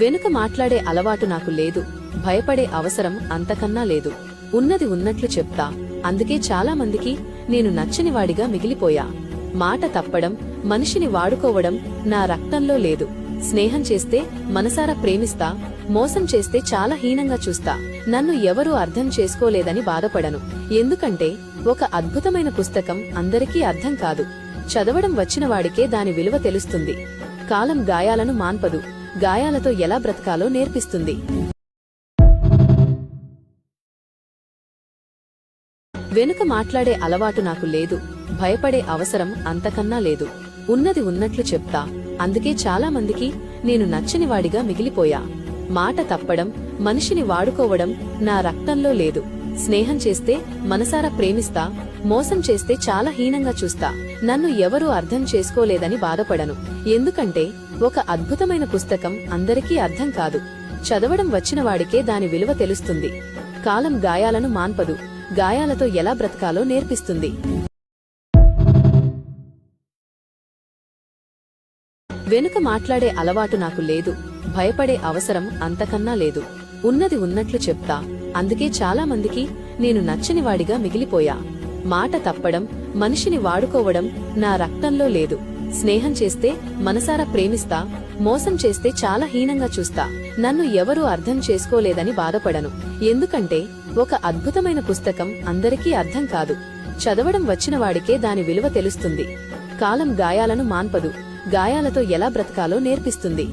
వెనుక మాట్లాడే అలవాటు నాకు లేదు, భయపడే అవసరం అంతకన్నా లేదు. ఉన్నది ఉన్నట్లు చెప్తా, అందుకే చాలా మందికి నేను నచ్చనివాడిగా మిగిలిపోయా. మాట తప్పడం, మనిషిని వాడుకోవడం నా రక్తంలో లేదు. స్నేహం చేస్తే మనసారా ప్రేమిస్తా, మోసం చేస్తే చాలా హీనంగా చూస్తా. నన్ను ఎవరూ అర్థం చేసుకోలేదని బాధపడను. ఎందుకంటే ఒక అద్భుతమైన పుస్తకం అందరికీ అర్థం కాదు. చదవడం వచ్చినవాడికే దాని విలువ తెలుస్తుంది. కాలం గాయాలను మాన్పదు, గాయాలతో ఎలా బ్రతకాలో నేర్పిస్తుంది. వెనుక మాట్లాడే అలవాటు నాకు లేదు, భయపడే అవసరం అంతకన్నా లేదు. ఉన్నది ఉన్నట్లు చెప్తా, అందుకే చాలా మందికి నేను నచ్చనివాడిగా మిగిలిపోయా. మాట తప్పడం, మనిషిని వాడుకోవడం నా రక్తంలో లేదు. స్నేహం చేస్తే మనసారా ప్రేమిస్తా, మోసం చేస్తే చాలా హీనంగా చూస్తా. నన్ను ఎవరూ అర్థం చేసుకోలేదని బాధపడను. ఎందుకంటే ఒక అద్భుతమైన పుస్తకం అందరికీ అర్థం కాదు. చదవడం వచ్చినవాడికే దాని విలువ తెలుస్తుంది. కాలం గాయాలను మాన్పదు, గాయాలతో ఎలా బ్రతకాలో నేర్పిస్తుంది. వెనుక మాట్లాడే అలవాటు నాకు లేదు, భయపడే అవసరం అంతకన్నా లేదు. ఉన్నది ఉన్నట్లు చెప్తా, అందుకే చాలా మందికి నేను నచ్చనివాడిగా మిగిలిపోయా. మాట తప్పడం, మనిషిని వాడుకోవడం నా రక్తంలో లేదు. స్నేహం చేస్తే మనసారా ప్రేమిస్తా, మోసం చేస్తే చాలా హీనంగా చూస్తా. నన్ను ఎవరూ అర్థం చేసుకోలేదని బాధపడను. ఎందుకంటే ఒక అద్భుతమైన పుస్తకం అందరికీ అర్థం కాదు. చదవడం వచ్చినవాడికే దాని విలువ తెలుస్తుంది. కాలం గాయాలను మాన్పదు, గాయాలతో ఎలా బ్రతకాలో నేర్పిస్తుంది.